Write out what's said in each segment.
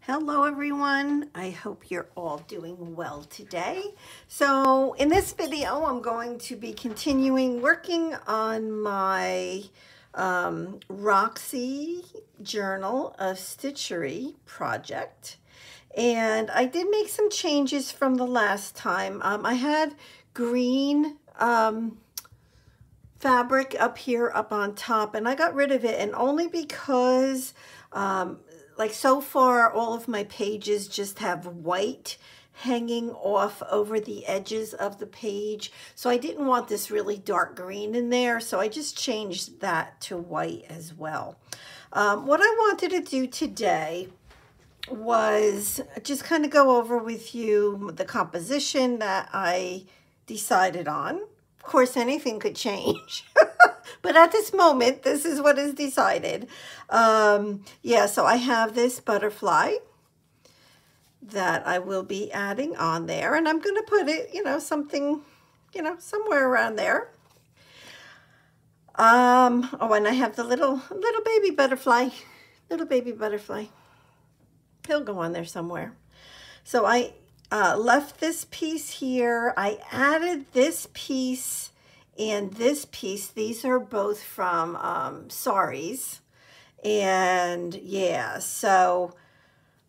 Hello everyone, I hope you're all doing well today. So in this video, I'm going to be continuing working on my Roxy Journal of Stitchery project. And I did make some changes from the last time. I had green fabric up here up on top, and I got rid of it, and only because like so far all of my pages just have white hanging off over the edges of the page, so I didn't want this really dark green in there, so I just changed that to white as well. What I wanted to do today was just kind of go over with you the composition that I decided on. Of course, anything could change. But at this moment, this is what is decided. Yeah, so I have this butterfly that I will be adding on there. And I'm going to put it, something, somewhere around there. Oh, and I have the little baby butterfly. Little baby butterfly. He'll go on there somewhere. So I left this piece here. I added this piece and this piece. These are both from Saris. And yeah, so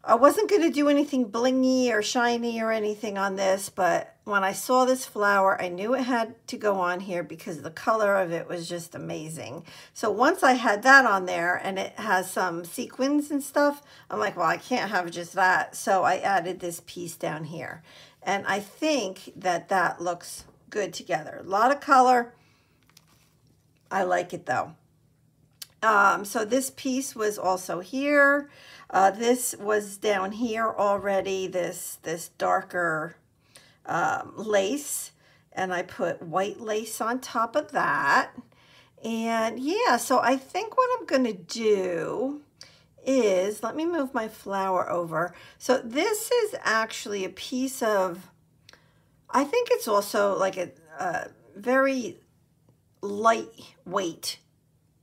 I wasn't going to do anything blingy or shiny or anything on this, but when I saw this flower, I knew it had to go on here because the color of it was just amazing. So once I had that on there and it has some sequins and stuff, I'm like, well, I can't have just that. So I added this piece down here. And I think that that looks good together. A lot of color. I like it though. So this piece was also here. This was down here already, this darker lace, and I put white lace on top of that. And yeah, so I think what I'm gonna do is, let me move my flower over. So this is actually a piece of, I think it's also like a very lightweight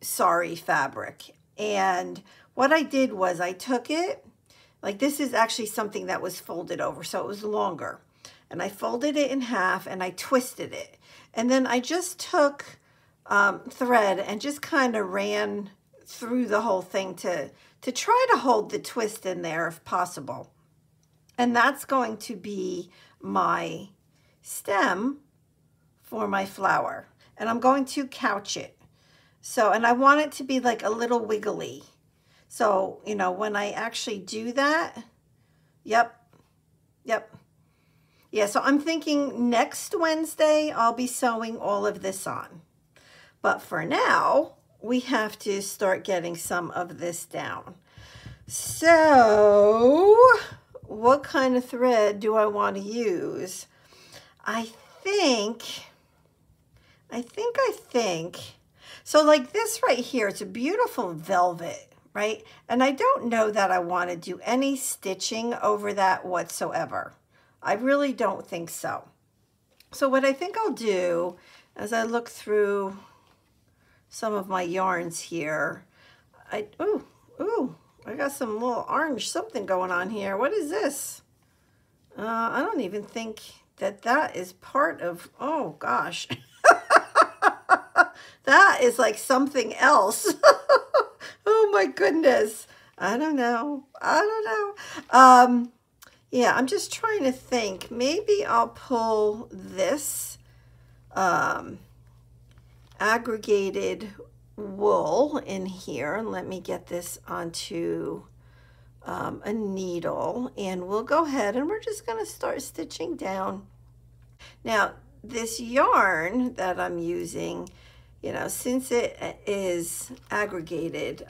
sari fabric. And what I did was I took it, like this is actually something that was folded over, so it was longer. And I folded it in half and I twisted it. And then I just took thread and just kind of ran through the whole thing to try to hold the twist in there if possible. And that's going to be my stem for my flower. And I'm going to couch it. So, and I want it to be like a little wiggly. So, when I actually do that, yep. Yeah, so I'm thinking next Wednesday, I'll be sewing all of this on. But for now, we have to start getting some of this down. So, what kind of thread do I want to use? I think. So like this right here, it's a beautiful velvet, right? And I don't know that I want to do any stitching over that whatsoever. I really don't think so. So what I think I'll do, as I look through some of my yarns here, I got some little orange something going on here. What is this? I don't even think that is part of, oh gosh. That is like something else. Oh my goodness. I don't know. Yeah, I'm just trying to think. Maybe I'll pull this aggregated wool in here. And let me get this onto a needle. And we'll go ahead and we're just going to start stitching down. Now, this yarn that I'm using, since it is aggregated,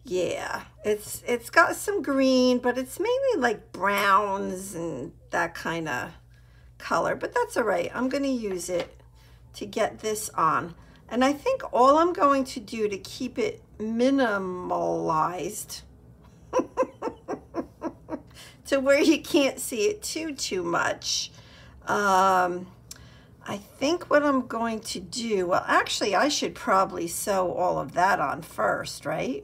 yeah, it's got some green, but it's mainly like browns and that kind of color, but that's all right. I'm going to use it to get this on. And I think all I'm going to do to keep it minimalized to where you can't see it too much, I think what I'm going to do, well, actually, I should probably sew all of that on first, right?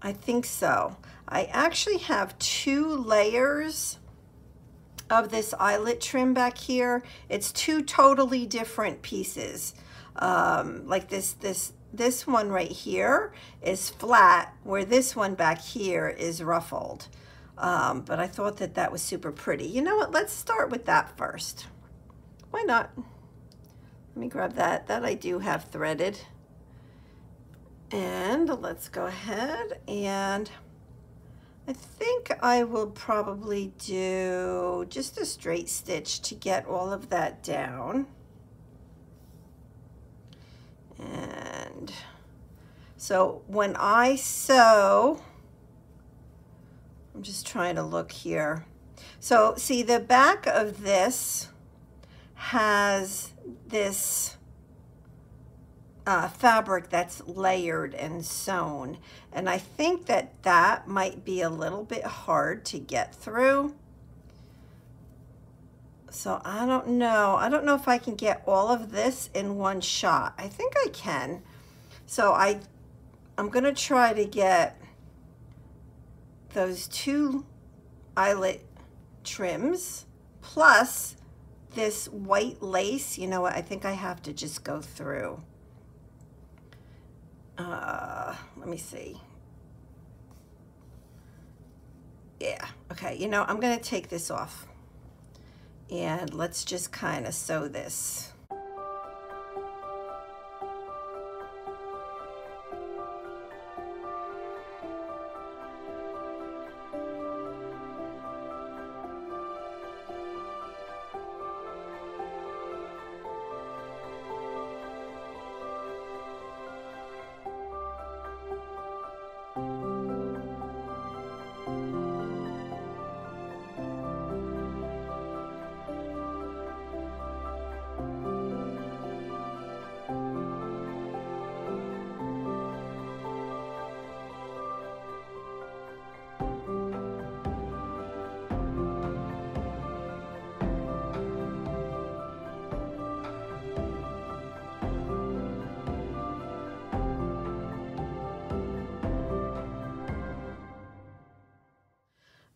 I think so. I actually have 2 layers of this eyelet trim back here. It's 2 totally different pieces. Like this one right here is flat, where this one back here is ruffled. But I thought that that was super pretty. You know what? Let's start with that first. Why not? Let me grab that. That I do have threaded. And let's go ahead, and I think I will probably do just a straight stitch to get all of that down. And so when I sew, I'm just trying to look here. So see, the back of this has this fabric that's layered and sewn, and I think that that might be a little bit hard to get through. So I don't know if I can get all of this in one shot. I think I can. So I'm gonna try to get those 2 eyelet trims plus this white lace. You know what, I think I have to just go through. Let me see. Yeah, okay, you know, I'm gonna take this off and let's just kind of sew this.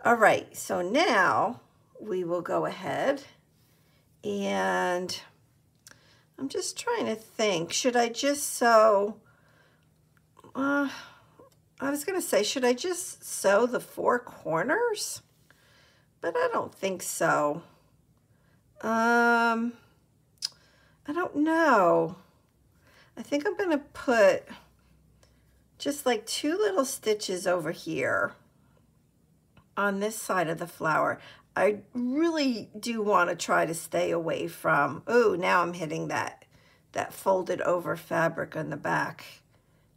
All right, so now we will go ahead, and I'm just trying to think, should I just sew, I was gonna say, should I just sew the 4 corners? But I don't think so. I don't know. I think I'm gonna put just like 2 little stitches over here on this side of the flower. I really do want to try to stay away from, oh, now I'm hitting that folded over fabric on the back.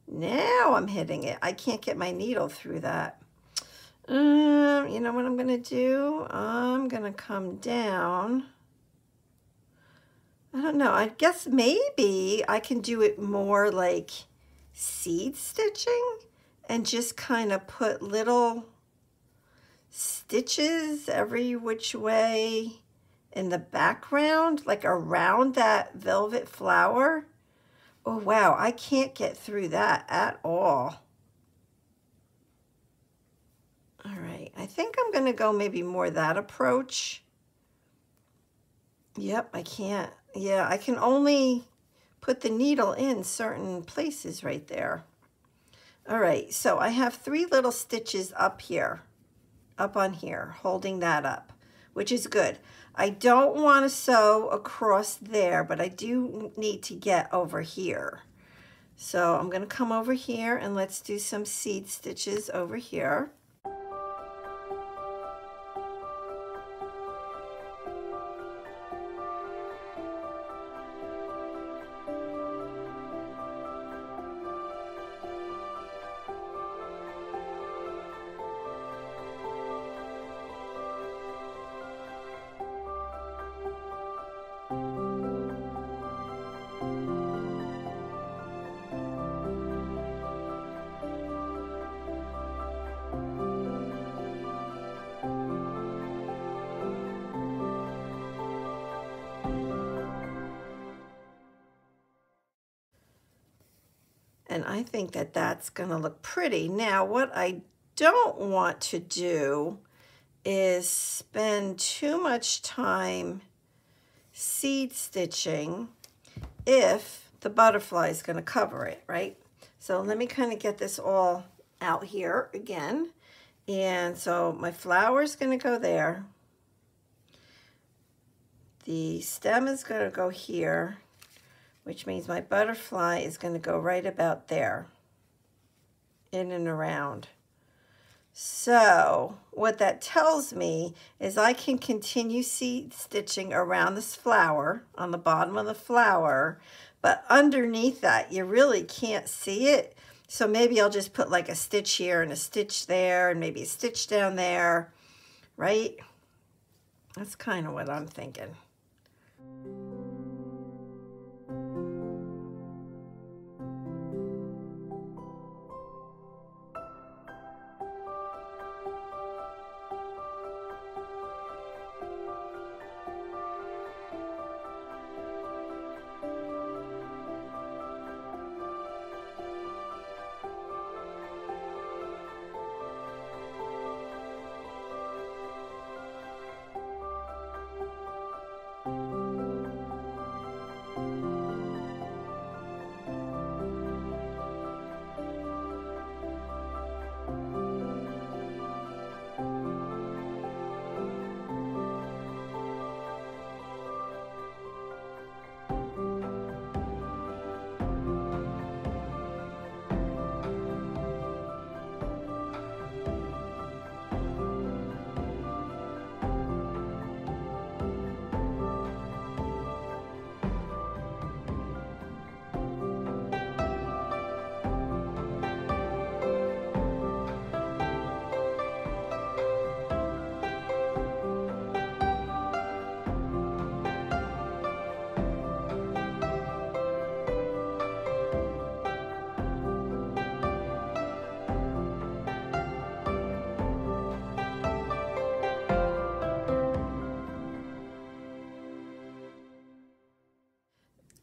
Now I'm hitting it. I can't get my needle through that. You know what I'm gonna do? I'm gonna come down. I don't know, I guess maybe I can do it more like seed stitching and just kind of put little stitches every which way in the background, like around that velvet flower. Oh wow, I can't get through that at all. All right, I think I'm gonna go maybe more that approach. Yep, I can't. Yeah, I can only put the needle in certain places right there. All right, so I have 3 little stitches up here, up on here, holding that up, which is good. I don't want to sew across there, but I do need to get over here. So I'm going to come over here and let's do some seed stitches over here. And I think that that's gonna look pretty. Now, what I don't want to do is spend too much time seed stitching if the butterfly is gonna cover it, right? So let me kind of get this all out here again. And so my flower is gonna go there. The stem is gonna go here, which means my butterfly is going to go right about there, in and around. So what that tells me is I can continue seed stitching around this flower, on the bottom of the flower, but underneath that you really can't see it. So maybe I'll just put like a stitch here and a stitch there and maybe a stitch down there, right? That's kind of what I'm thinking.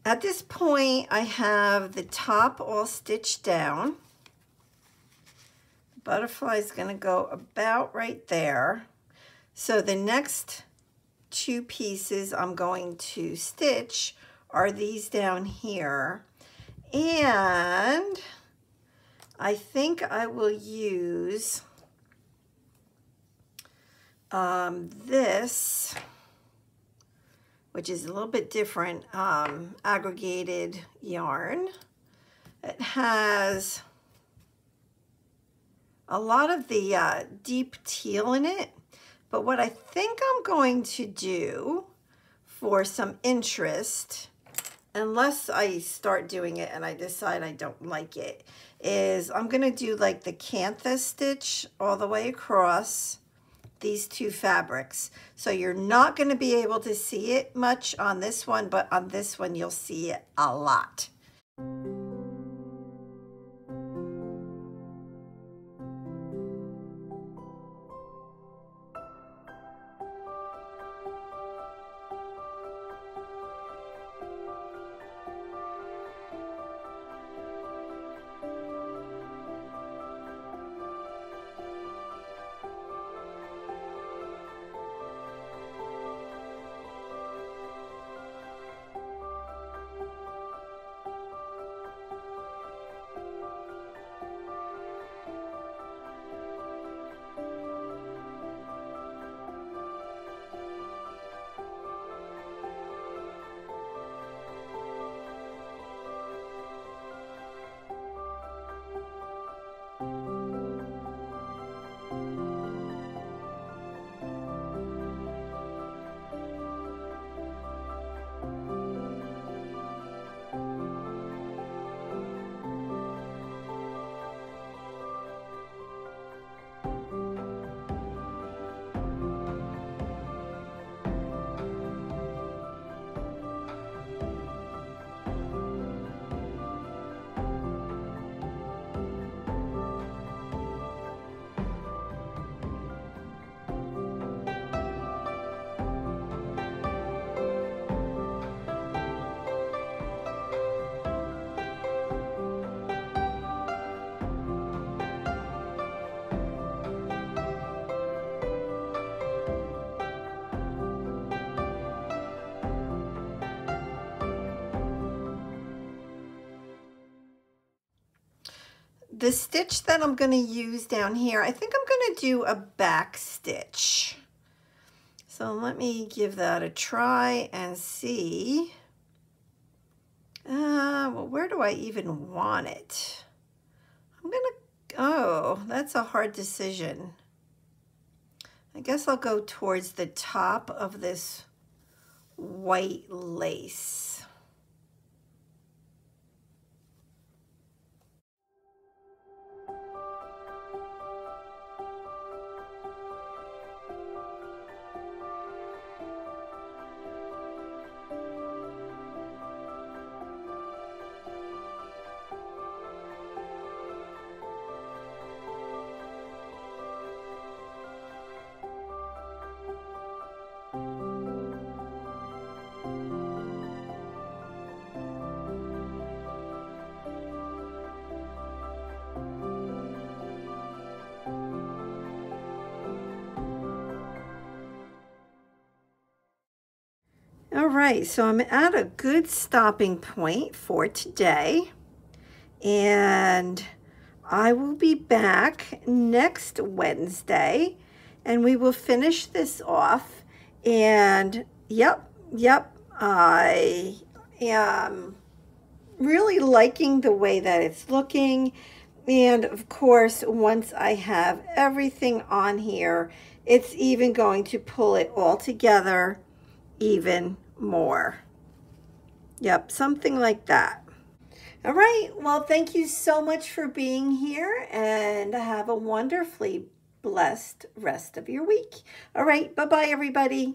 At this point, I have the top all stitched down. The butterfly is going to go about right there. So the next two pieces I'm going to stitch are these down here. And I think I will use this, which is a little bit different, aggregated yarn. It has a lot of the deep teal in it, but what I think I'm going to do for some interest, unless I start doing it and I decide I don't like it, is I'm gonna do like the canthus stitch all the way across these two fabrics. So you're not going to be able to see it much on this one, but on this one you'll see it a lot. the stitch that I'm going to use down here, I think I'm going to do a back stitch. So let me give that a try and see. Well, where do I even want it? I'm going to, oh, that's a hard decision. I guess I'll go towards the top of this white lace. All right, so I'm at a good stopping point for today, and I will be back next Wednesday, and we will finish this off. And yep, I am really liking the way that it's looking. And of course, once I have everything on here, it's even going to pull it all together even more. Yep, something like that. All right, well, thank you so much for being here, and have a wonderfully blessed rest of your week. All right, bye-bye, everybody.